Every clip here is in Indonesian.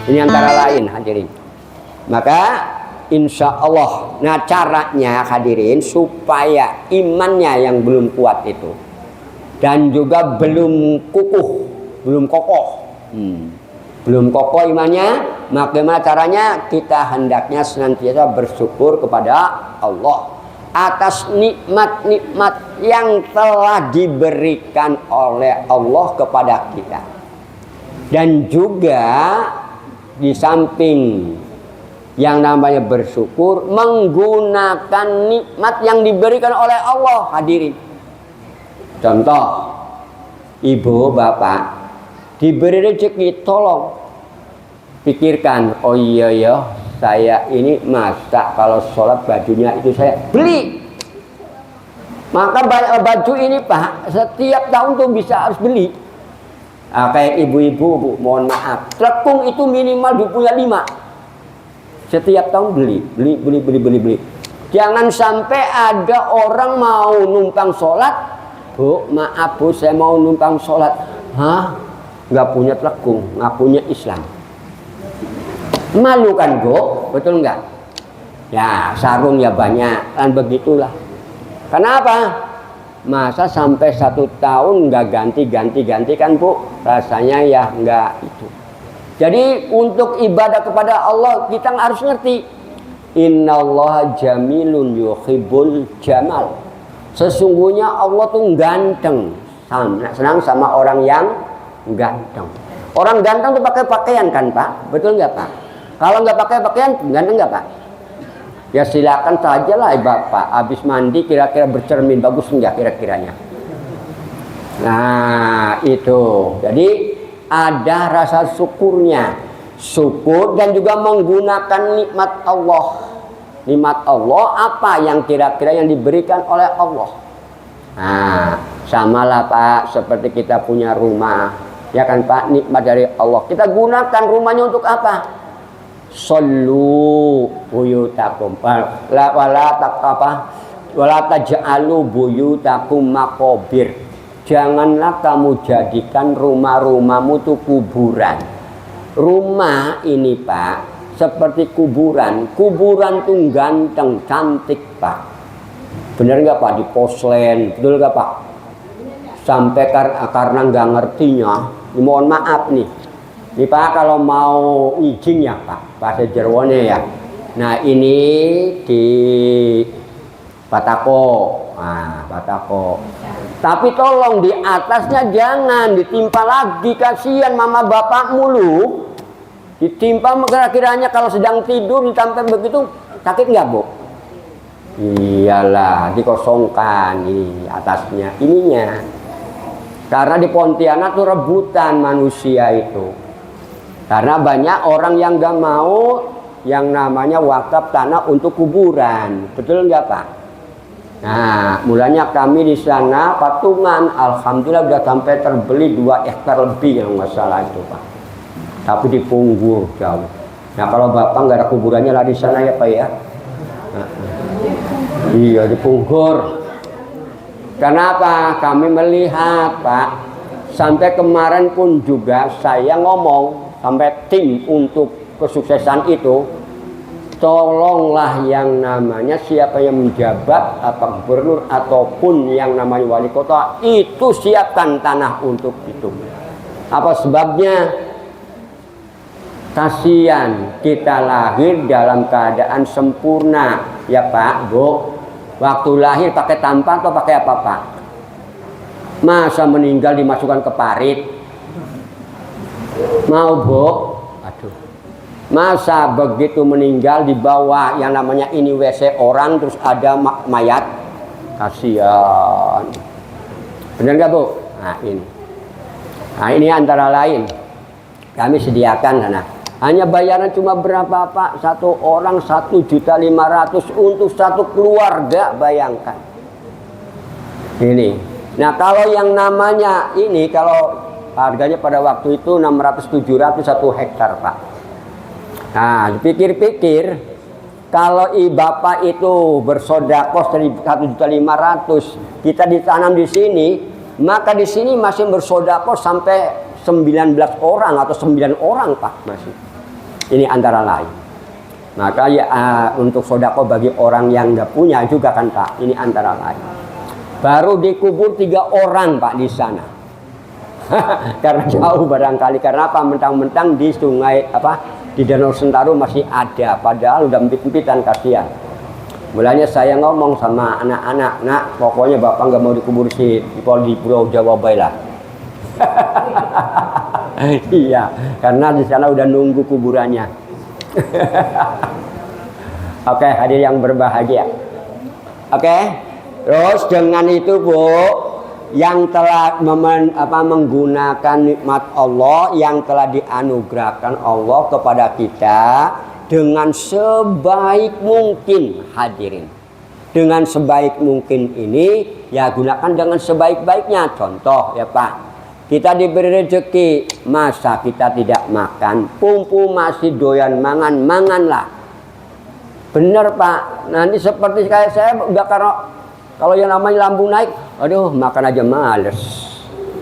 Ini antara lain hadirin. Maka insya Allah, nah caranya hadirin supaya imannya yang belum kuat itu dan juga belum kukuh, belum kokoh, belum kokoh imannya, bagaimana caranya? Kita hendaknya senantiasa bersyukur kepada Allah atas nikmat-nikmat yang telah diberikan oleh Allah kepada kita. Dan juga di samping yang namanya bersyukur, menggunakan nikmat yang diberikan oleh Allah hadirin. Contoh, ibu bapak diberi rezeki, tolong pikirkan, oh iya ya, saya ini masa kalau sholat bajunya itu saya beli. Maka baju ini Pak, setiap tahun tuh bisa harus beli. Kayak ibu-ibu, Bu, mohon maaf, telekung itu minimal punya 5. Setiap tahun beli. Jangan sampai ada orang mau numpang sholat, Bu, maaf Bu, saya mau numpang sholat. Hah? Nggak punya telekung, nggak punya Islam. Malu kan, Bu? Betul nggak? Ya, sarung ya banyak, kan begitulah. Kenapa? Masa sampai 1 tahun nggak ganti kan, Bu? Rasanya ya nggak itu. Jadi untuk ibadah kepada Allah kita harus ngerti, innallaha jamilun yuhibbul jamal. Sesungguhnya Allah tuh ganteng, senang sama orang yang ganteng. Orang ganteng tuh pakai pakaian kan Pak, betul nggak Pak? Kalau nggak pakai pakaian ganteng nggak Pak? Ya silakan saja lah Bapak, habis mandi kira-kira bercermin bagus nggak kira-kiranya? Nah itu, jadi ada rasa syukurnya, syukur dan juga menggunakan nikmat Allah. Nikmat Allah apa yang kira-kira yang diberikan oleh Allah. Nah, samalah Pak, seperti kita punya rumah, ya kan Pak, nikmat dari Allah. Kita gunakan rumahnya untuk apa? Sallu buyutakum, wala taj'alu buyutakum maqabir. Janganlah kamu jadikan rumah-rumahmu itu kuburan. Rumah ini Pak seperti kuburan. Kuburan tuh ganteng, cantik Pak. Bener nggak Pak? Di poslen, betul nggak Pak? Sampai karena nggak ngertinya, mohon maaf nih. Ini Pak kalau mau izin ya Pak, bahasa Jerwone ya. Nah ini di Batako, Batako. Tapi tolong di atasnya jangan ditimpa lagi, kasihan mama bapak mulu. Ditimpa kira-kiranya kalau sedang tidur sampai begitu sakit nggak Bu? Iyalah dikosongkan ini atasnya ininya. Karena di Pontianak tuh rebutan manusia itu. Karena banyak orang yang nggak mau yang namanya wakaf tanah untuk kuburan, betul nggak Pak? Nah, mulanya kami di sana patungan, alhamdulillah udah sampai terbeli 2 hektar lebih yang masalah itu Pak. Tapi di Punggur jauh. Nah kalau Bapak nggak ada kuburannya lah di sana ya Pak ya. Iya di Punggur. Kenapa? Kami melihat Pak, sampai kemarin pun juga saya ngomong sampai tim untuk kesuksesan itu. Tolonglah yang namanya siapa yang menjabat, apa gubernur ataupun yang namanya wali kota, itu siapkan tanah untuk itu. Apa sebabnya? Kasihan kita lahir dalam keadaan sempurna ya Pak, Bu. Waktu lahir pakai tampang atau pakai apa Pak? Masa meninggal dimasukkan ke parit? Mau Bu? Aduh. Masa begitu meninggal dibawa yang namanya ini WC orang terus ada mayat? Kasihan. Benar nggak Bu? Nah ini antara lain kami sediakan sana. Hanya bayaran cuma berapa Pak? 1 orang 1.500.000 untuk 1 keluarga, bayangkan. Ini. Nah kalau yang namanya ini kalau harganya pada waktu itu 600-700 1 hektar Pak. Nah, dipikir-pikir kalau Bapak itu bersedekah 1.500.000, kita ditanam di sini, maka di sini masih bersedekah sampai 19 orang atau 9 orang Pak masih. Ini antara lain. Maka ya untuk sodako bagi orang yang nggak punya juga kan Pak. Ini antara lain. Baru dikubur 3 orang Pak di sana. Karena jauh barangkali. Karena apa? Mentang-mentang di sungai di Danau Sentarum masih ada. Padahal udah empit-empitan, kasihan. Mulanya saya ngomong sama anak-anak, nak pokoknya bapak nggak mau dikubur di Pulau Jawa baiklah. Iya, karena di sana udah nunggu kuburannya. Oke, hadir yang berbahagia. Oke, terus dengan itu Bu, yang telah menggunakan nikmat Allah yang telah dianugerahkan Allah kepada kita dengan sebaik mungkin, hadirin. Dengan sebaik mungkin ini ya gunakan dengan sebaik-baiknya. Contoh ya Pak, kita diberi rezeki, masa kita tidak makan? Pumpu masih doyan manganlah. Bener Pak, nanti seperti kayak saya udah kalau yang namanya lambung naik, aduh makan aja males.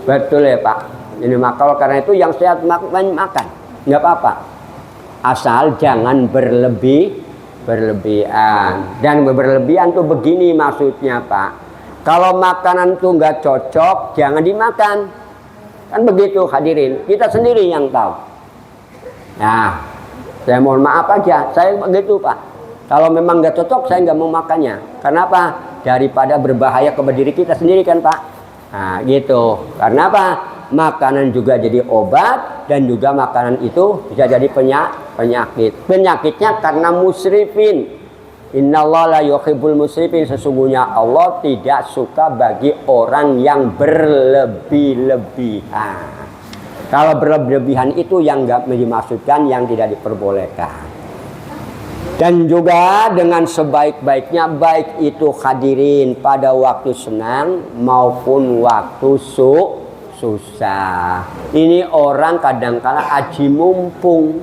Betul ya Pak. Ini makal karena itu yang sehat makan, nggak apa-apa. Asal jangan berlebihan. Dan berlebihan tuh begini maksudnya Pak. Kalau makanan tuh nggak cocok, jangan dimakan. Kan begitu hadirin, kita sendiri yang tahu. Nah, saya mohon maaf aja, saya begitu Pak. Kalau memang nggak cocok, saya nggak mau makannya. Karena apa? Daripada berbahaya kepada diri kita sendiri kan Pak. Nah gitu. Karena apa? Makanan juga jadi obat dan juga makanan itu bisa jadi penyakit. Penyakitnya karena musrifin. Innallaha la yuhibbul musrifin. Sesungguhnya Allah tidak suka bagi orang yang berlebih-lebihan. Kalau berlebihan itu yang enggak dimaksudkan, yang tidak diperbolehkan. Dan juga dengan sebaik-baiknya, baik itu hadirin pada waktu senang maupun waktu susah. Ini orang kadang-kala aji mumpung.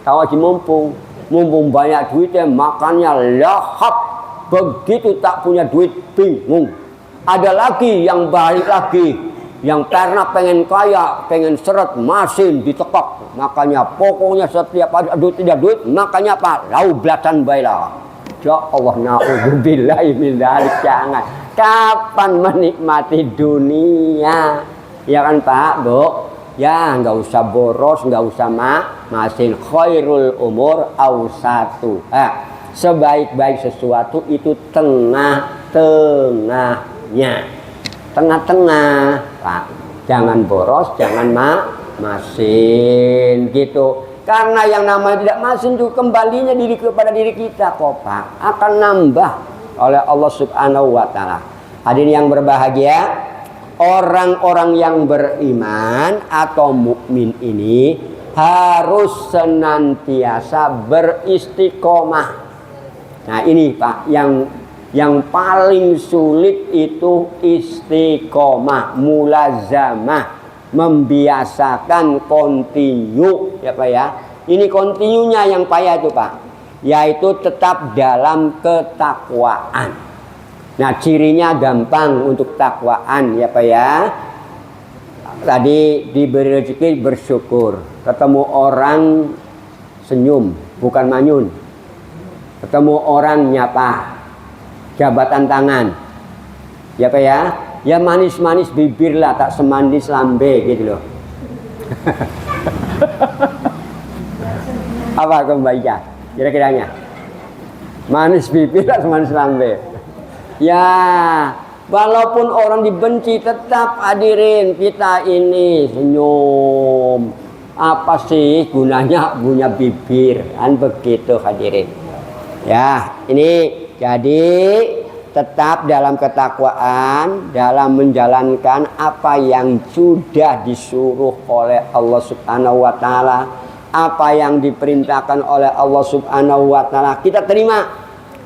Tahu aji mumpung? Mumpung banyak duitnya, makannya lahap. Begitu tak punya duit, bingung. Ada lagi yang balik lagi, yang karena pengen kaya, pengen seret, masin ditekok. Makanya pokoknya setiap ada duit tidak duit, makanya apa? Laubatan baiklah. Ya Allah, na'udzubillahi min dzalik. Jangan. Kapan menikmati dunia? Ya kan Pak, Bu? Ya nggak usah boros, nggak usah masin. Khairul umur awsatuha. Sebaik-baik sesuatu itu tengah-tengahnya. Tengah-tengah, Pak. Jangan boros, jangan masin gitu. Karena yang namanya tidak masin itu kembalinya kepada diri kita kok Pak. Akan nambah oleh Allah Subhanahu wa taala. Hadirin yang berbahagia, orang-orang yang beriman atau mukmin ini harus senantiasa beristiqomah. Nah ini Pak, yang paling sulit itu istiqomah, mulazamah, membiasakan kontinu ya Pak ya. Ini kontinunya yang payah itu Pak, yaitu tetap dalam ketakwaan. Nah cirinya gampang untuk takwaan ya Pak ya. Tadi diberi rezeki bersyukur, ketemu orang senyum bukan manyun, ketemu orang nyapa, jabatan tangan ya Pak ya. Ya manis-manis bibir lah, tak semandis lambe gitu loh. Apa kembalinya kira-kiranya? Manis bibir tak semanis lambe. Ya walaupun orang dibenci tetap hadirin kita ini senyum. Apa sih gunanya punya bibir? Kan begitu hadirin. Ya ini jadi tetap dalam ketakwaan, dalam menjalankan apa yang sudah disuruh oleh Allah Subhanahu wa taala, apa yang diperintahkan oleh Allah Subhanahu wa taala kita terima,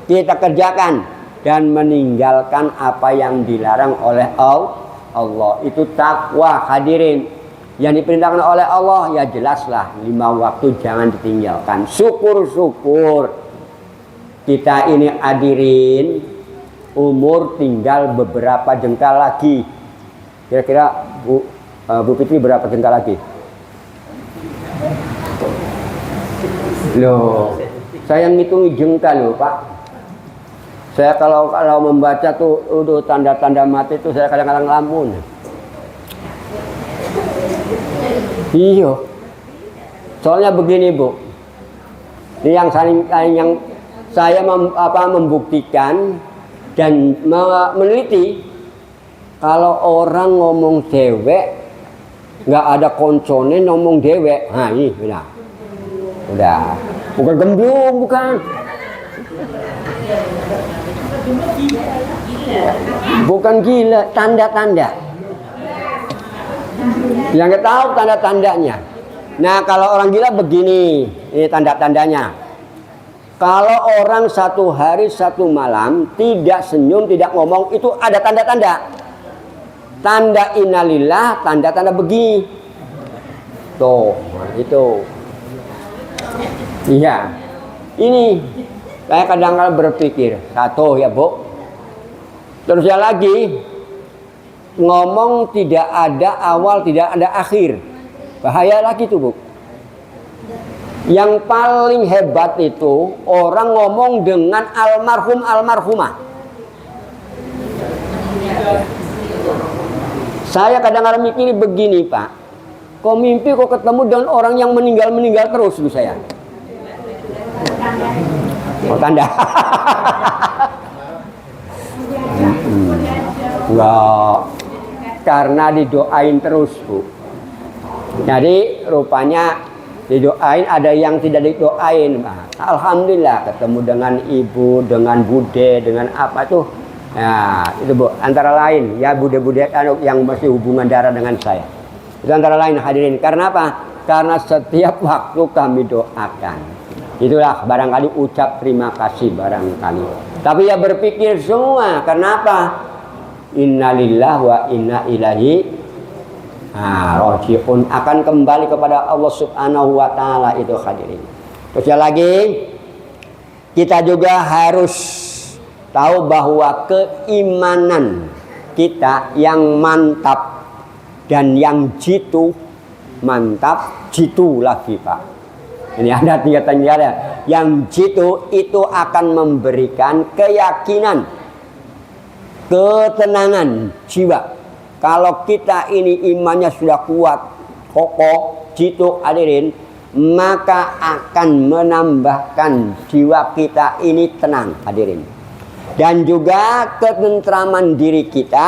kita kerjakan dan meninggalkan apa yang dilarang oleh Allah. Itu takwa hadirin. Yang diperintahkan oleh Allah ya jelaslah 5 waktu jangan ditinggalkan. Syukur-syukur kita ini hadirin umur tinggal beberapa jengkal lagi. Kira-kira Bu Fitri berapa jengkal lagi? Loh, saya ngitung jengkal loh Pak. Saya kalau membaca tuh udah tanda-tanda mati tuh saya kadang-kadang ngelamun. Iya. Soalnya begini Bu. Ini yang saya membuktikan dan meneliti kalau orang ngomong dewek nggak ada koncone ngomong dewek. Nah ini udah. Bukan gemblung, bukan. Bukan gila, tanda-tanda. Yang nggak tahu tanda-tandanya. Nah kalau orang gila begini, ini tanda-tandanya. Kalau orang satu hari satu malam tidak senyum, tidak ngomong, itu ada tanda-tanda. Tanda innalillah, tanda-tanda begini. Tuh, itu. Iya, ini saya kadang-kadang berpikir, satu ya Bu. Terus ya lagi, ngomong tidak ada awal, tidak ada akhir. Bahaya lagi tuh Bu. Yang paling hebat itu orang ngomong dengan almarhum almarhumah. Saya kadang-kadang mikir begini Pak, kok mimpi kok ketemu dengan orang yang meninggal terus tuh saya. Oh tanda. Enggak, karena didoain terus Bu. Jadi rupanya didoain, ada yang tidak didoain. Alhamdulillah ketemu dengan ibu, dengan bude, dengan apa tuh. Nah itu Bu, antara lain ya bude-bude yang masih hubungan darah dengan saya. Itu antara lain hadirin. Karena apa? Karena setiap waktu kami doakan. Itulah barangkali ucap terima kasih barangkali. Tapi ya berpikir semua. Kenapa? Innalillah wa inna ilaihi raji'un, akan kembali kepada Allah Subhanahu wa taala itu hadirin. Terus ya lagi kita juga harus tahu bahwa keimanan kita yang mantap dan yang jitu, mantap jitu lagi Pak. Ini ada tingkatan-tingkatan. Yang jitu itu akan memberikan keyakinan, ketenangan jiwa. Kalau kita ini imannya sudah kuat, kokoh, jitu hadirin, maka akan menambahkan jiwa kita ini tenang hadirin. Dan juga ketentraman diri kita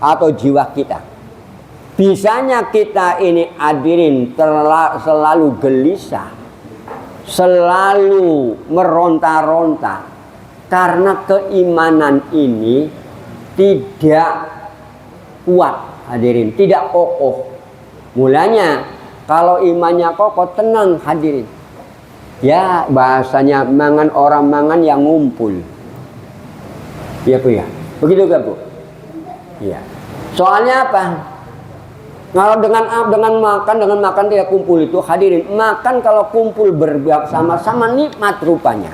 atau jiwa kita. Bisanya kita ini hadirin selalu gelisah, selalu meronta-ronta karena keimanan ini tidak kuat hadirin, tidak kokoh. Mulanya kalau imannya kokoh, tenang hadirin. Ya bahasanya mangan orang mangan yang ngumpul. Iya Bu ya. Begitu gak Bu? Iya. Soalnya apa? Kalau dengan makan tidak kumpul itu hadirin, makan kalau kumpul bersama-sama nikmat rupanya.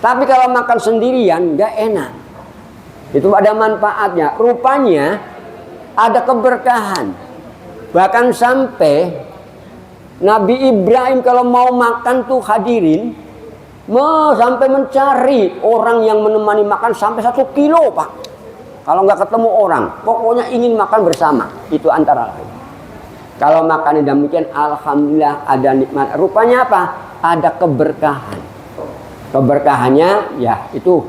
Tapi kalau makan sendirian nggak enak. Itu ada manfaatnya. Rupanya ada keberkahan. Bahkan sampai Nabi Ibrahim kalau mau makan tuh hadirin, sampai mencari orang yang menemani makan sampai 1 kilo Pak. Kalau nggak ketemu orang, pokoknya ingin makan bersama. Itu antara lain. Kalau makan demikian, alhamdulillah ada nikmat. Rupanya apa? Ada keberkahan. Keberkahannya ya itu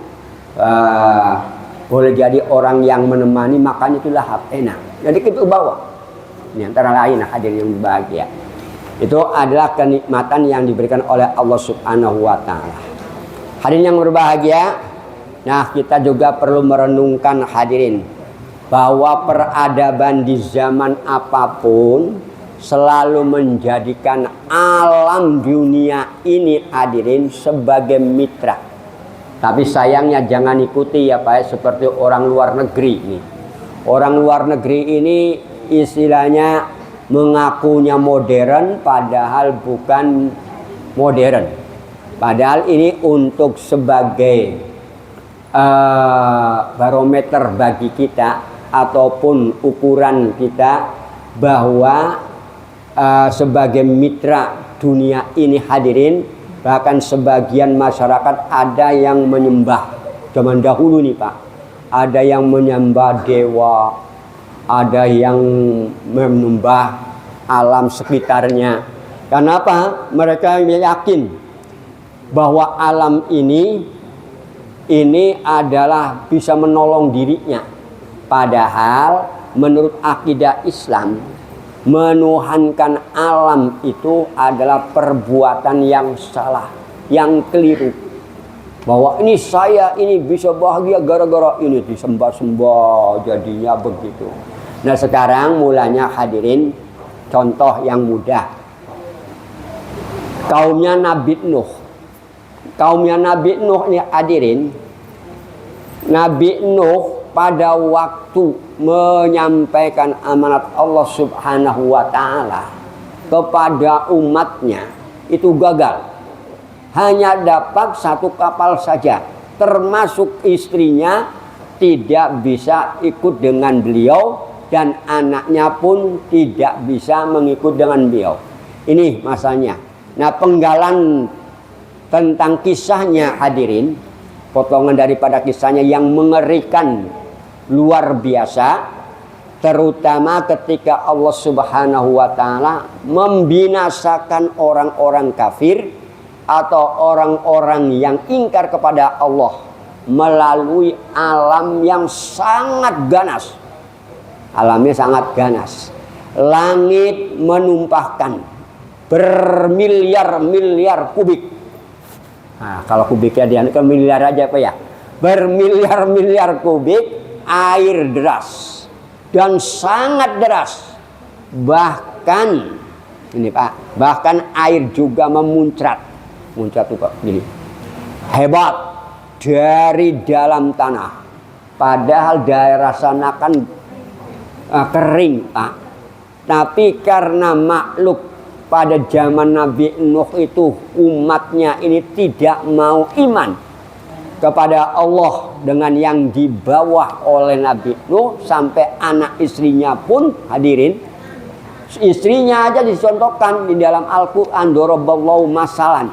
boleh jadi orang yang menemani makan itu lahap enak. Jadi kita bawa. Ini antara lain hadirin yang bahagia. Itu adalah kenikmatan yang diberikan oleh Allah Subhanahu wa taala. Hadirin yang berbahagia, nah kita juga perlu merenungkan hadirin bahwa peradaban di zaman apapun selalu menjadikan alam dunia ini hadirin sebagai mitra. Tapi sayangnya jangan ikuti ya Pak, seperti orang luar negeri ini. Orang luar negeri ini istilahnya mengakunya modern padahal bukan modern. Padahal ini untuk sebagai barometer bagi kita ataupun ukuran kita bahwa sebagai mitra dunia ini hadirin Bahkan sebagian masyarakat ada yang menyembah, zaman dahulu nih Pak, ada yang menyembah dewa, ada yang menyembah alam sekitarnya. Kenapa? Mereka yakin bahwa alam ini adalah bisa menolong dirinya. Padahal menurut akidah Islam, menuhankan alam itu adalah perbuatan yang salah, yang keliru. Bahwa ini saya ini bisa bahagia gara-gara ini disembah-sembah, jadinya begitu. Nah sekarang mulanya hadirin, contoh yang mudah. Kaumnya Nabi Nuh. Kaumnya Nabi Nuh ini hadirin, Nabi Nuh pada waktu menyampaikan amanat Allah Subhanahu wa ta'ala kepada umatnya itu gagal. Hanya dapat satu kapal saja, termasuk istrinya tidak bisa ikut dengan beliau dan anaknya pun tidak bisa mengikut dengan beliau. Ini masanya. Nah penggalan tentang kisahnya hadirin, potongan daripada kisahnya yang mengerikan luar biasa, terutama ketika Allah Subhanahu wa ta'ala membinasakan orang-orang kafir atau orang-orang yang ingkar kepada Allah melalui alam yang sangat ganas. Alamnya sangat ganas. Langit menumpahkan bermiliar-miliar kubik. Nah, kalau kubiknya dia ke miliar aja Pak ya. Bermiliar-miliar kubik air deras dan sangat deras. Bahkan ini Pak, bahkan air juga memuncrat. Muncrat tuh Pak, gini. Hebat dari dalam tanah. Padahal daerah sana kan kering Pak. Tapi karena makhluk pada zaman Nabi Nuh itu umatnya ini tidak mau iman kepada Allah dengan yang dibawa oleh Nabi Nuh, sampai anak istrinya pun hadirin, istrinya aja dicontohkan di dalam Al-Quran, doroballahu masalan,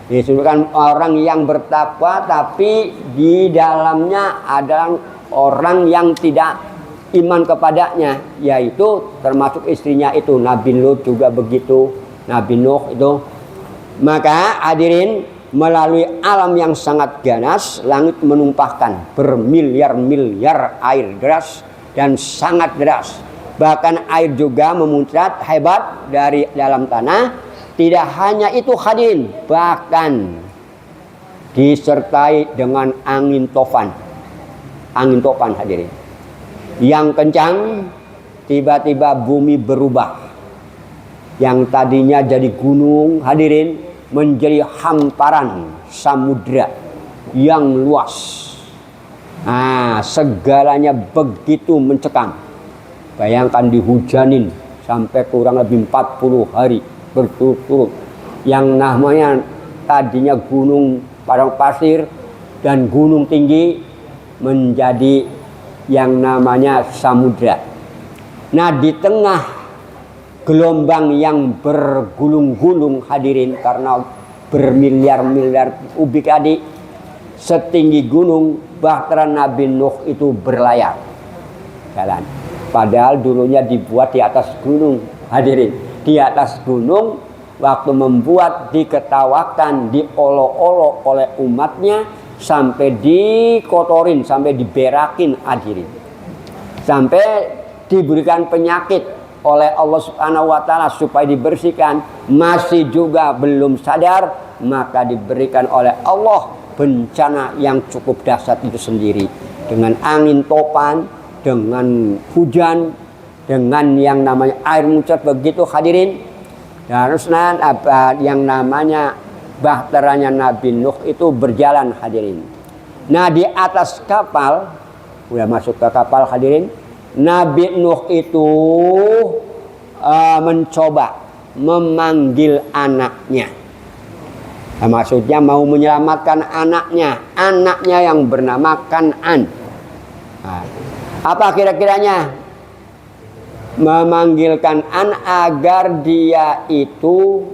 disebutkan orang yang bertakwa tapi di dalamnya adalah orang yang tidak iman kepadanya, yaitu termasuk istrinya itu. Nabi Lut juga begitu, Nabi Nuh itu. Maka hadirin, melalui alam yang sangat ganas, langit menumpahkan bermiliar-miliar air deras dan sangat deras. Bahkan air juga memuncrat hebat dari dalam tanah. Tidak hanya itu hadirin, bahkan disertai dengan angin topan. Angin topan hadirin yang kencang, tiba-tiba bumi berubah. Yang tadinya jadi gunung hadirin menjadi hamparan samudra yang luas. Nah, segalanya begitu mencekam. Bayangkan dihujanin sampai kurang lebih 40 hari berturut-turut. Yang namanya tadinya gunung padang pasir dan gunung tinggi menjadi yang namanya samudra. Nah di tengah gelombang yang bergulung-gulung hadirin, karena bermiliar-miliar kubik adik setinggi gunung, bahtera Nabi Nuh itu berlayar jalan. Padahal dulunya dibuat di atas gunung hadirin. Di atas gunung waktu membuat diketawakan, diolok-olok oleh umatnya, sampai dikotorin, sampai diberakin hadirin, sampai diberikan penyakit oleh Allah Subhanahu wa ta'ala supaya dibersihkan. Masih juga belum sadar, maka diberikan oleh Allah bencana yang cukup dahsyat itu sendiri, dengan angin topan, dengan hujan, dengan yang namanya air muncrat begitu hadirin. Dan terusnya yang namanya bahteranya Nabi Nuh itu berjalan hadirin. Nah di atas kapal, udah masuk ke kapal hadirin, Nabi Nuh itu mencoba memanggil anaknya. Nah, maksudnya mau menyelamatkan anaknya yang bernama Kan'an. Nah, apa kira-kiranya? Memanggil Kan'an agar dia itu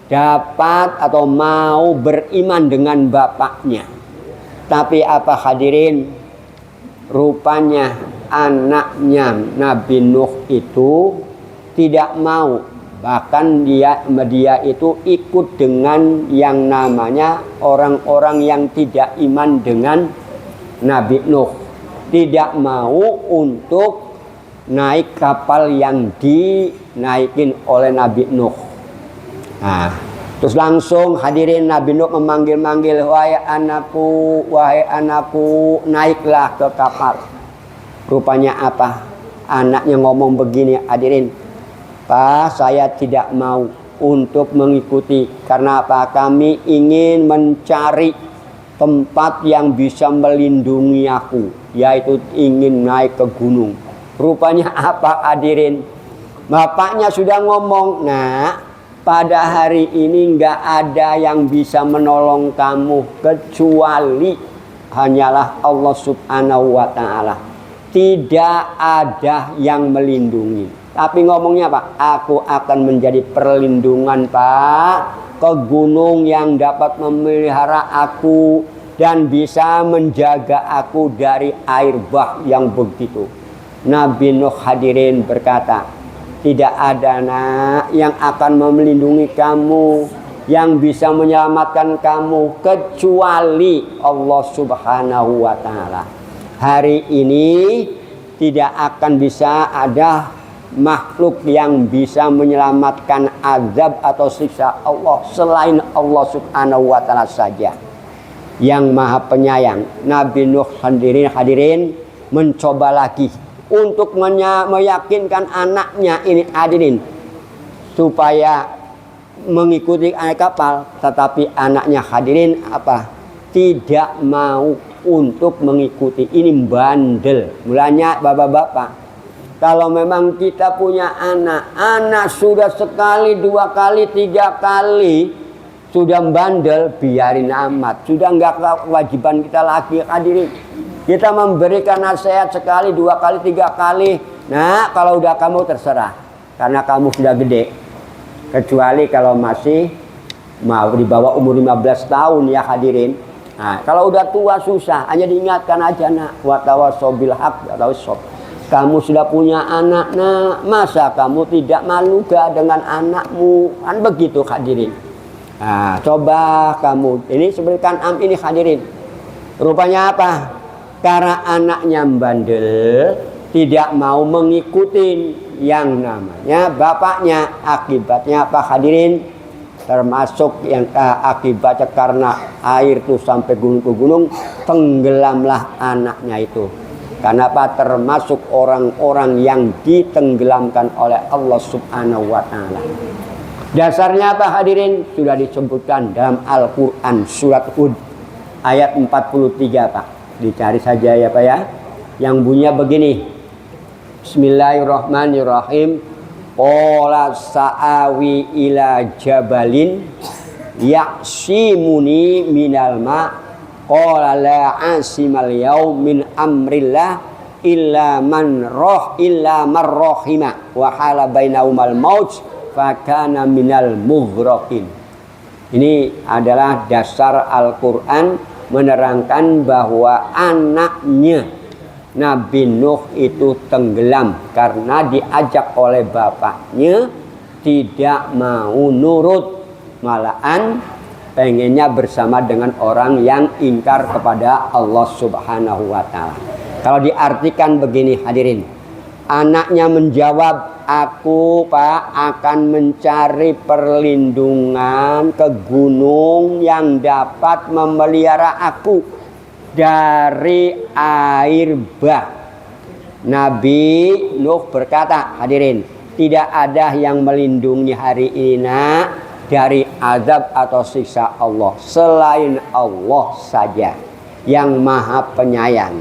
dapat atau mau beriman dengan bapaknya. Tapi apa hadirin? Rupanya anaknya Nabi Nuh itu tidak mau. Bahkan dia itu ikut dengan yang namanya orang-orang yang tidak iman dengan Nabi Nuh. Tidak mau untuk naik kapal yang dinaikin oleh Nabi Nuh. Nah, terus langsung hadirin Nabi Nuh memanggil-manggil, wahai anakku, naiklah ke kapal. Rupanya apa? Anaknya ngomong begini, hadirin, Pak, saya tidak mau untuk mengikuti. Karena apa? Kami ingin mencari tempat yang bisa melindungi aku, yaitu ingin naik ke gunung. Rupanya apa hadirin? Bapaknya sudah ngomong, nah pada hari ini nggak ada yang bisa menolong kamu kecuali hanyalah Allah Subhanahu wa Ta'ala. Tidak ada yang melindungi. Tapi ngomongnya Pak, aku akan menjadi perlindungan Pak ke gunung yang dapat memelihara aku dan bisa menjaga aku dari air bah yang begitu. Nabi Nuh hadirin berkata, tidak ada nak yang akan melindungi kamu, yang bisa menyelamatkan kamu kecuali Allah Subhanahu wa Ta'ala. Hari ini tidak akan bisa ada makhluk yang bisa menyelamatkan azab atau siksa Allah selain Allah Subhanahu wa Ta'ala saja yang Maha Penyayang. Nabi Nuh sendiri hadirin mencoba lagi untuk meyakinkan anaknya ini hadirin supaya mengikuti naik kapal, tetapi anaknya hadirin apa? Tidak mau untuk mengikuti. Ini bandel. Mulanya bapak-bapak, kalau memang kita punya anak sudah sekali, 2 kali, 3 kali sudah bandel, biarin amat. Sudah enggak kewajiban kita lagi hadirin. Kita memberikan nasihat sekali, 2 kali, 3 kali. Nah, kalau udah kamu terserah, karena kamu sudah gede. Kecuali kalau masih mau di bawah umur 15 tahun ya hadirin. Nah, kalau udah tua susah, hanya diingatkan aja nak, wa tawassaw bil haqq wa tawassaw. Kamu sudah punya anak, nak, masa kamu tidak malu gak dengan anakmu? Kan begitu hadirin. Nah, coba kamu ini sebutkan ini hadirin. Rupanya apa? Karena anaknya bandel, tidak mau mengikuti yang namanya bapaknya. Akibatnya apa hadirin? Termasuk yang akibatnya karena air itu sampai gunung ke gunung, tenggelamlah anaknya itu. Karena apa? Termasuk orang-orang yang ditenggelamkan oleh Allah Subhanahu wa Ta'ala. Dasarnya apa hadirin? Sudah disebutkan dalam Al-Quran surat Hud ayat 43 Pak. Dicari saja ya Pak ya. Yang bunyinya begini. Bismillahirrahmanirrahim. Qala sa'awi ila jabalin ya'simuni minal ma' qala la 'asimal yaum min amrillah illa man rahima wa hala bainahumal maut fa kana minal mughraqin. Ini adalah dasar Al-Qur'an menerangkan bahwa anaknya Nabi Nuh itu tenggelam karena diajak oleh bapaknya, tidak mau nurut, malahan pengennya bersama dengan orang yang ingkar kepada Allah Subhanahu wa Ta'ala. Kalau diartikan begini hadirin, anaknya menjawab, aku Pak akan mencari perlindungan ke gunung yang dapat memelihara aku dari air bah. Nabi Nuh berkata hadirin, tidak ada yang melindungi hari ini nak dari azab atau siksa Allah selain Allah saja yang Maha Penyayang.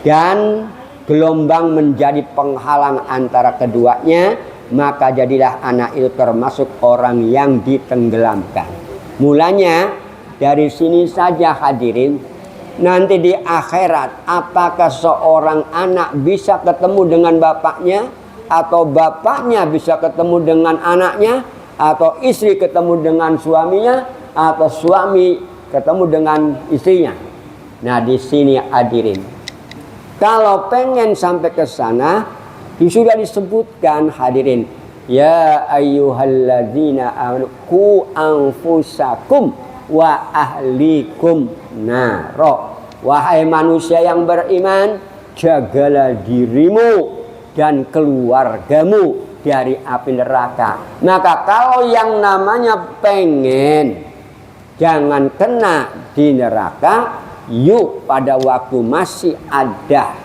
Dan gelombang menjadi penghalang antara keduanya, maka jadilah anak itu termasuk orang yang ditenggelamkan. Mulanya dari sini saja hadirin, nanti di akhirat apakah seorang anak bisa ketemu dengan bapaknya atau bapaknya bisa ketemu dengan anaknya? atau istri ketemu dengan suaminya, atau suami ketemu dengan istrinya. Nah, di sini hadirin, kalau pengen sampai ke sana, sudah disebutkan hadirin, ya ayyuhalladzina amanu qu anfusakum wa ahlikum naro. Wahai manusia yang beriman, jagalah dirimu dan keluargamu dari api neraka. Maka kalau yang namanya pengen jangan kena di neraka, yuk pada waktu masih ada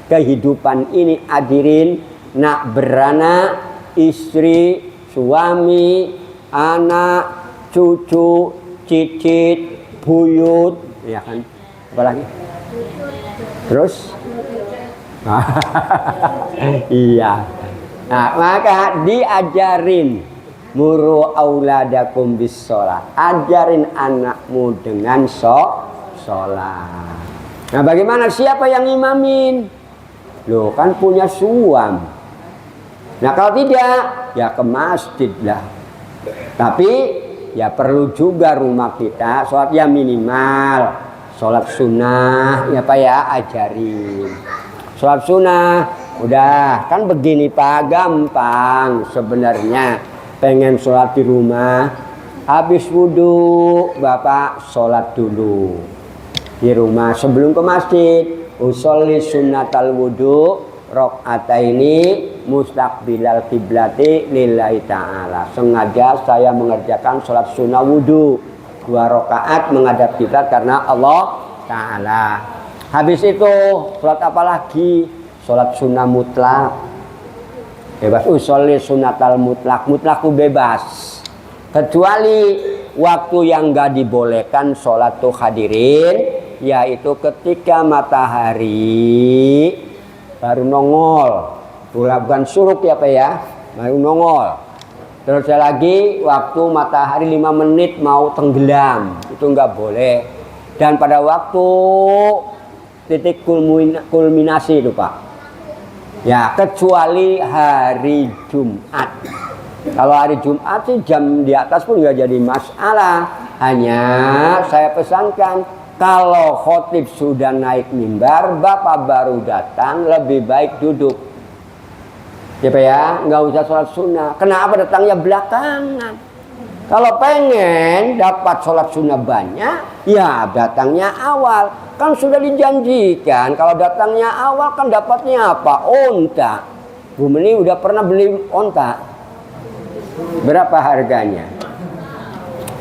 kehidupan ini hadirin, nak beranak, istri, suami, anak, cucu, cicit, buyut, ya kan? Apalagi? Terus? Iya. Nah, maka diajarin muru auladakum bis sholat. Ajarin anakmu dengan sholat. Nah, bagaimana siapa yang imamin? Loh, kan punya suam. Nah, kalau tidak, ya ke masjid lah. Tapi ya perlu juga rumah kita sholat ya minimal sholat sunnah, ya Pak ya, ajarin. Sholat sunnah, udah kan begini Pak, gampang sebenarnya. Pengen sholat di rumah, habis wudhu Bapak sholat dulu di rumah sebelum ke masjid. Usolli sunnatal wudhu rok'ataini mustaqbilal kiblati lillahi ta'ala. Sengaja saya mengerjakan sholat sunnah wudhu 2 rakaat menghadap kiblat karena Allah Ta'ala. Habis itu sholat apa lagi? Sholat sunnah mutlak. Bebas usolli sunnatal mutlak. Mutlak itu bebas. Kecuali waktu yang gak dibolehkan sholat tuh hadirin, yaitu ketika matahari baru nongol. Bukan suruk ya Pak ya, baru nongol. Terus lagi waktu matahari 5 menit mau tenggelam, itu nggak boleh. Dan pada waktu titik kulminasi itu Pak, ya kecuali hari Jumat. Kalau hari Jumat sih jam di atas pun nggak jadi masalah. Hanya saya pesankan, kalau khotib sudah naik mimbar, Bapak baru datang, lebih baik duduk. Ya Pak ya, nggak usah sholat sunnah. Kenapa datangnya belakangan? Kalau pengen dapat sholat sunnah banyak, ya datangnya awal. Kan sudah dijanjikan, kalau datangnya awal kan dapatnya apa? Onta. Bu Meni udah pernah beli onta. Berapa harganya?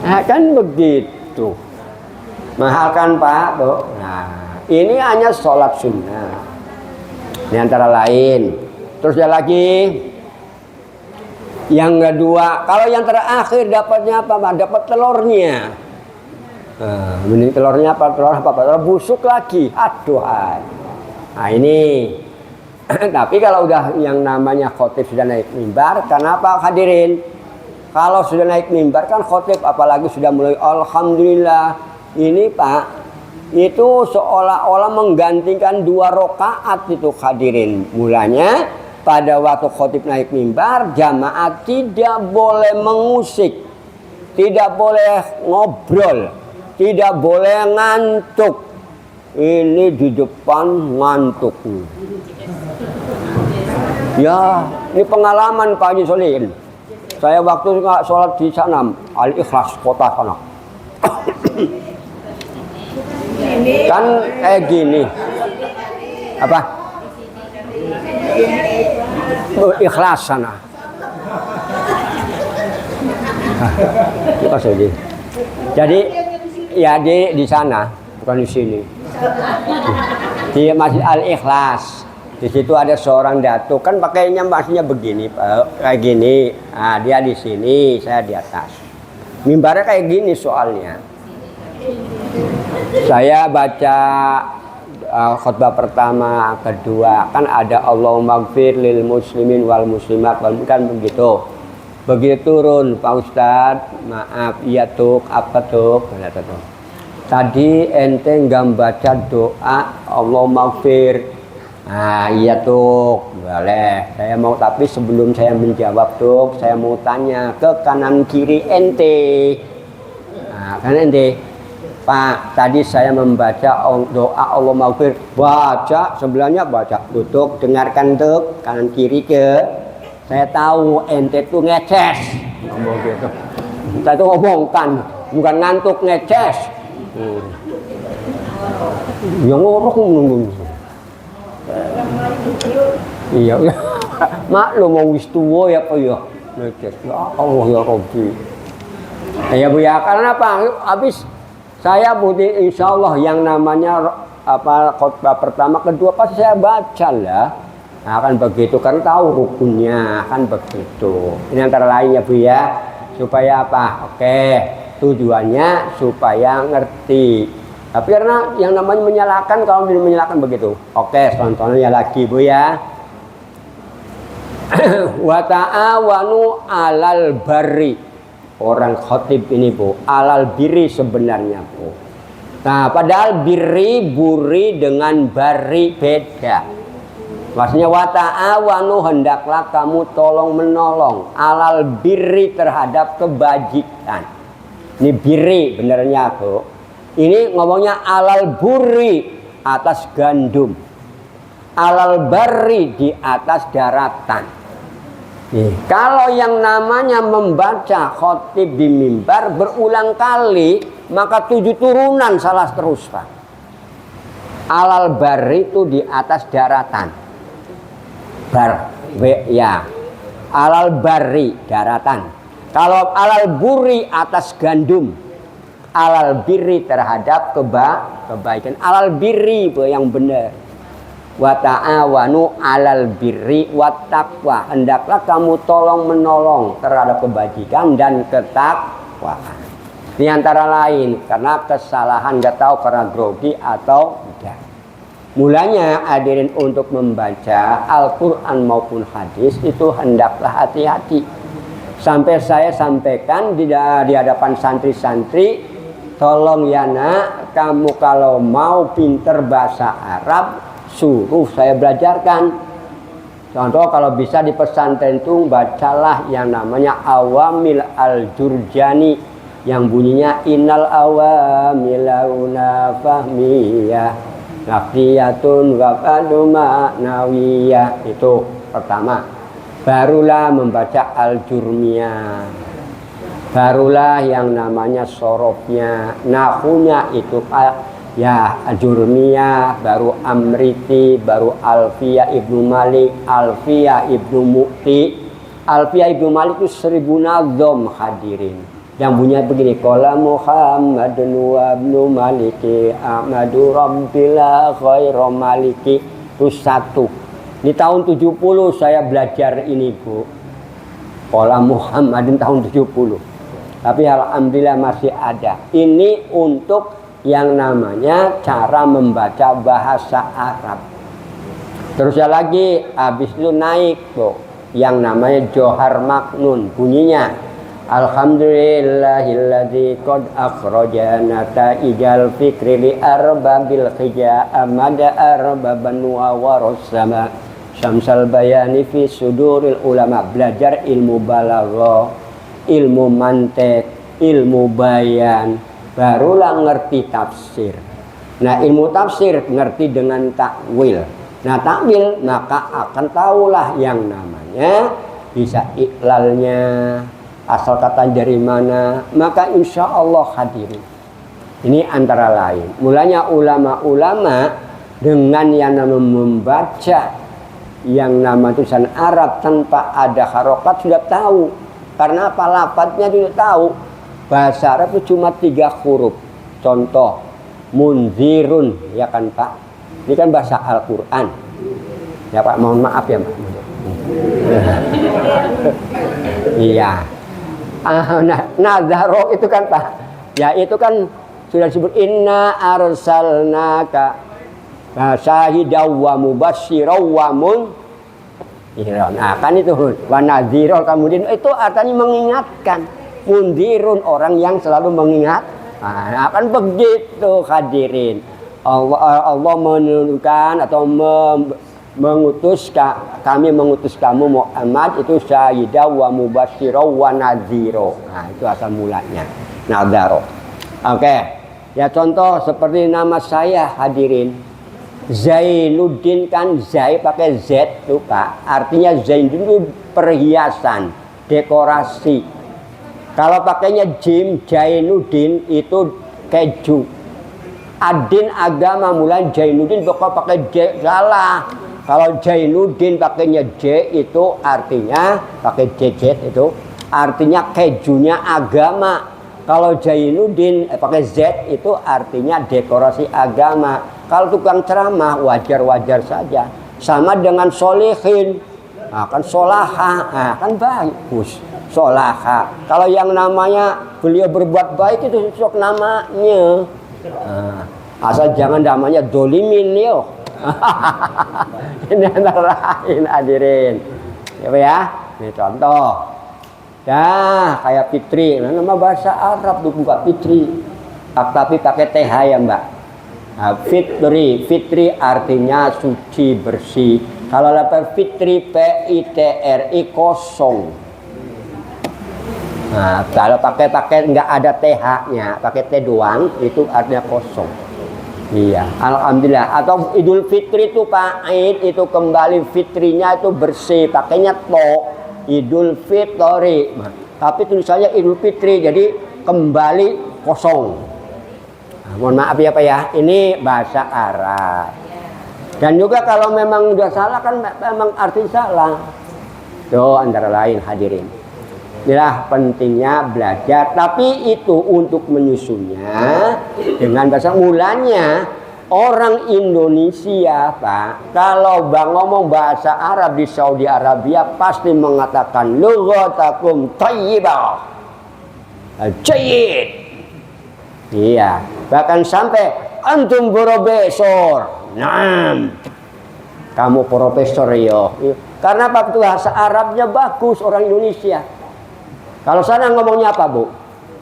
Nah, kan begitu. Mahal kan Pak? Tuh. Nah, ini hanya sholat sunnah. Ini antara lain. Terus ada lagi yang kedua, kalau yang terakhir dapatnya apa? Dapat telurnya. Ini telurnya apa? Telur busuk lagi. Aduhan. Nah ini. Tapi kalau udah yang namanya khotib sudah naik mimbar, kenapa hadirin? Kalau sudah naik mimbar kan khotib, apalagi sudah mulai alhamdulillah. Ini Pak, itu seolah-olah menggantikan 2 rakaat itu hadirin. Mulanya pada waktu khotib naik mimbar, jamaah tidak boleh mengusik, tidak boleh ngobrol, tidak boleh ngantuk. Ini di depan ngantuk. Ya, ini pengalaman Pak Haji Solihin. Saya waktu nggak sholat di sana, Al-Ikhlas kota sana. Kan gini. Apa? Ikhlas sana. Jadi ya di sana, bukan di sini. Di Masjid Al-Ikhlas. Di situ ada seorang datuk, kan pakainya masnya begini, kayak gini. Nah, dia di sini, saya di atas. Mimbarnya kayak gini soalnya. Saya baca khutbah pertama, kedua, kan ada Allahumma gfir lil muslimin wal muslimat, kan begitu. Begitu turun, Pak Ustadz, maaf, iya tuk, apa tuk? Tadi ente nggak baca doa Allahumma gfir. Nah iya tuk, Boleh, saya mau, tapi sebelum saya menjawab tuh, saya mau tanya ke kanan kiri ente. Nah, kan ente, Pak, tadi saya membaca doa Allah maghfir, baca, sebelahnya baca, duduk, dengarkan tuh, kanan kiri ke. Saya tahu ente tuh ngeces, ngomong gitu. Saya tuh ngomongkan, bukan ngantuk, ngeces. Yang ngorok iya, maklum mau wis tuwa ya Pak ya. Ya Allah ya Rabbi. Ya Bu ya, karena apa? Habis saya putih insya Allah yang namanya apa khotbah pertama, kedua pasti saya baca lah. Nah, kan begitu, kan tahu rukunnya, kan begitu. Ini antara lain ya Bu ya, supaya apa? Oke, tujuannya supaya ngerti. Tapi karena yang namanya menyalahkan, kalau tidak menyalahkan begitu. Oke, contohnya lagi Bu ya. Wa ta'awanu alal barri. Orang khotib ini Bu, alal birri sebenarnya Bu. Nah, padahal birri, buri dengan bari beda. Maksudnya wa ta'awanu, hendaklah kamu tolong menolong alal birri, terhadap kebajikan. Ini birri benernya Bu. Ini ngomongnya alal buri, atas gandum. Alal bari, di atas daratan. Nih, kalau yang namanya membaca khotib di mimbar berulang kali, maka 7 turunan salah terus Pak. Alal bari itu di atas daratan. Ya. Alal bari, daratan. Kalau alal buri, atas gandum. Alal birri, terhadap kebaikan. Alal birri yang benar. Wa ta'awanu alal birri wat taqwa. Hendaklah kamu tolong menolong terhadap kebajikan dan ketakwaan. Ini antara lain karena kesalahan, nggak tahu karena grogi atau tidak. Mulanya hadirin untuk membaca Al-Quran maupun hadis itu hendaklah hati-hati. Sampai saya sampaikan di hadapan santri-santri, tolong ya nak, kamu kalau mau pinter bahasa Arab, suruh saya belajarkan. Contoh kalau bisa di pesantren itu bacalah yang namanya Awamil Al-Jurjani, yang bunyinya innal awamilauna fahmiyah nafiyatun wafaduma nawiyah. Itu pertama. Barulah membaca Al-Jurmiyah, barulah yang namanya sorofnya, nahunya itu ya Jurmiyah, baru Amriti, baru Alfiyah Ibnu Malik, Alfiyah Ibnu Mu'ti. Alfiyah Ibnu Malik itu 1000 nazom hadirin. Yang bunyinya begini, qala Muhammadun wa ibnu Maliki Ahmadu Rabbila khairu Maliki. Itu 1. Di tahun 70 saya belajar ini Bu. Qala Muhammadun tahun 70. Tapi alhamdulillah masih ada. Ini untuk yang namanya cara membaca bahasa Arab. Terus lagi habis itu naik tuh yang namanya Johar Maknun, bunyinya alhamdulillahilladzi qad akhrajana ta'ijal fikri li arbabil khija amada arbaban wa warasama syamsal bayani fi suduril ulama. Belajar ilmu balaghah, ilmu mantek, ilmu bayan, barulah ngerti tafsir. Nah, ilmu tafsir ngerti dengan takwil. Nah, takwil maka akan tahulah yang namanya bisa iklalnya, asal kata dari mana. Maka insya Allah hadirin, ini antara lain. Mulanya ulama-ulama dengan yang namanya membaca yang nama tulisan Arab tanpa ada harokat sudah tahu. Karena apa? Lafadznya sudah tahu. Bahasa Arab itu cuma 3 huruf. Contoh, munzirun, ya kan Pak? Ini kan bahasa Al-Quran. Ya Pak, mohon maaf ya Pak. Iya. Nazaro itu kan Pak. Ya itu kan sudah disebut inna arsalnaka syahidaw wa mubasyiraw wa munzirun. Nah kan itu wa nadhirun, kemudian itu artinya mengingatkan. Mundirun, orang yang selalu mengingat. Nah, kan begitu hadirin. Allah menurunkan atau kami mengutus kamu Muhammad itu syahidah wa mubasyirah wa nadhiro. Nah, itu asal mulanya. Nadharo. Oke. Ya contoh seperti nama saya hadirin. Zainuddin kan Zai pakai Z tuh Pak. Artinya Zainuddin itu perhiasan, dekorasi. Kalau pakainya Jim, Zainuddin itu keju. Adin agama mulai Zainuddin pokok pakai J salah. Kalau Zainuddin pakainya J itu artinya pakai JZ itu artinya kejunya agama. Kalau Zainuddin pakai Z itu artinya dekorasi agama. Kalau tukang ceramah wajar-wajar saja. Sama dengan solehin. Nah, kan solaha, nah, kan bagus. Solaha. Kalau yang namanya beliau berbuat baik itu sok namanya. Nah, asal jangan namanya dolimin yo. Ini antara lain hadirin. Ya, ini contoh. Dah kayak Fitri, nah, nama bahasa Arab tuh bukan Fitri. Tapi pakai TH ya Mbak. Nah, Fitri artinya suci bersih. Kalau lapar Fitri PITRI kosong. Nah, kalau pakai nggak ada TH-nya, pakai T doang, itu artinya kosong. Iya, alhamdulillah. Atau Idul Fitri itu Pak Aid itu kembali fitrinya itu bersih, pakainya to Idul Fitri. Nah, tapi tulisannya Idul Fitri, jadi kembali kosong. Nah, mohon maaf ya Pak ya, ini bahasa Arab. Dan juga kalau memang udah salah kan memang arti salah. Tuh antara lain hadirin. Inilah pentingnya belajar, tapi itu untuk menyusunnya dengan bahasa mulanya orang Indonesia Pak. Kalau bang ngomong bahasa Arab di Saudi Arabia pasti mengatakan lughatakum thayyibah, jayyid. Iya, bahkan sampai antum profesor. Naam, kamu profesor yo. Karena Pak bahasa Arabnya bagus orang Indonesia. Kalau sana ngomongnya apa Bu?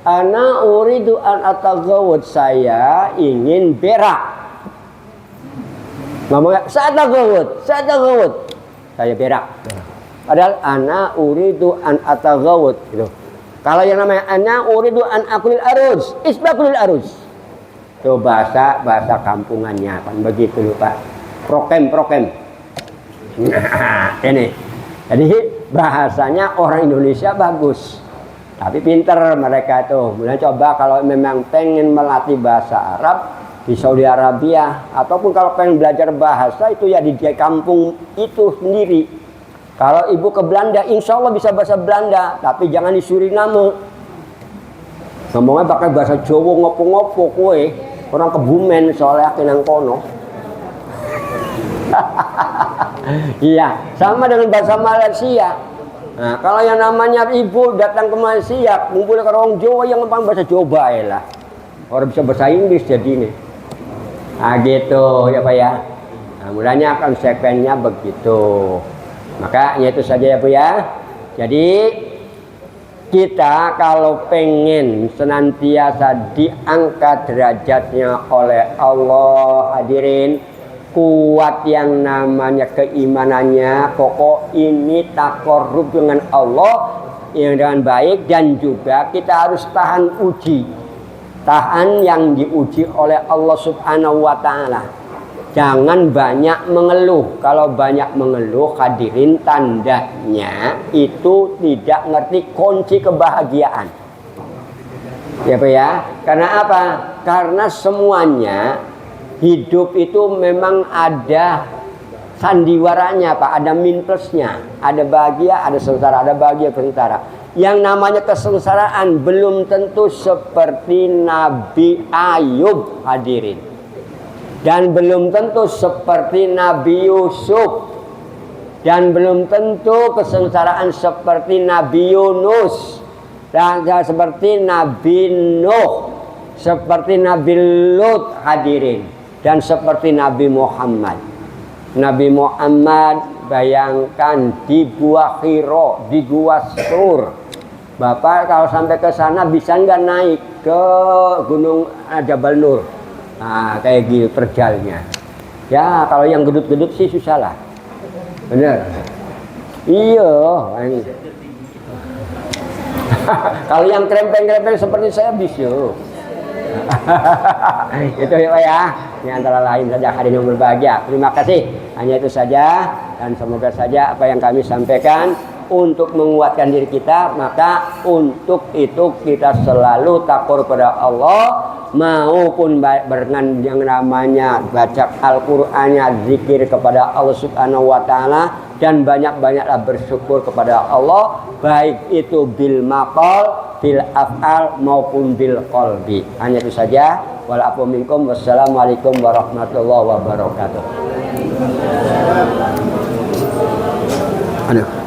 Ana uridu an atagawud, saya ingin berak. Ngomongnya saya tagawud, saya berak. Padahal ana uridu an atagawud gitu. Kalau yang namanya ana uridu an akulil aruz, isbakulil aruz. Itu bahasa kampungannya kan begitu loh Pak. Prokem. Nah, ini. Jadi bahasanya orang Indonesia bagus. Tapi pinter mereka tuh. Mulai coba kalau memang pengen melatih bahasa Arab di Saudi Arabia ataupun kalau pengen belajar bahasa itu ya di kampung itu sendiri. Kalau ibu ke Belanda, insya Allah bisa bahasa Belanda, tapi jangan di Suriname. Ngomongnya pakai bahasa Jawa ngopo-ngopo kue. Orang Kebumen soalnya kinang kono. Iya, sama dengan bahasa Malaysia. Nah, kalau yang namanya ibu datang ke Malaysia, ngumpul ke orang Jawa yang ngomong bahasa Jawa lah. Orang bisa bahasa Inggris jadi ini. Nah, gitu ya Pak ya. Nah, mulanya konsekuensinya begitu. Maka itu saja ya Bu ya. Jadi kita kalau pengen senantiasa diangkat derajatnya oleh Allah hadirin, kuat yang namanya keimanannya, pokok ini takorub dengan Allah yang dengan baik, dan juga kita harus tahan uji, tahan yang diuji oleh Allah Subhanahu wa Ta'ala. Jangan banyak mengeluh. Kalau banyak mengeluh hadirin, tandanya itu tidak ngerti kunci kebahagiaan ya Pak ya. Karena apa? Karena semuanya hidup itu memang ada sandiwaranya Pak, ada min plusnya, ada bahagia, ada sengsara, ada bahagia, sengsara. Yang namanya kesengsaraan belum tentu seperti Nabi Ayub hadirin, dan belum tentu seperti Nabi Yusuf, dan belum tentu kesengsaraan seperti Nabi Yunus, dan seperti Nabi Nuh, seperti Nabi Lut hadirin, dan seperti Nabi Muhammad. Nabi Muhammad bayangkan di Gua Hiro, di Gua Sur. Bapak kalau sampai ke sana bisa nggak naik ke Gunung Jabal Nur? Nah, kayak gitu perjalnya. Ya kalau yang gedut-gedut sih susah lah. Bener. Iya. Kalau yang krempeng-krempeng seperti saya bisa. Itu ya. Ini antara lain saja hadirin yang berbahagia. Terima kasih. Hanya itu saja dan semoga saja apa yang kami sampaikan untuk menguatkan diri kita, maka untuk itu kita selalu takut kepada Allah maupun dengan yang namanya baca Al-Qur'annya, zikir kepada Allah Subhanahu wa taala dan banyak-banyaklah bersyukur kepada Allah baik itu bil maqal, bil af'al maupun bil qalbi. Hanya itu saja. Walafu minkum. Wassalamualaikum warahmatullahi wabarakatuh. Aduh.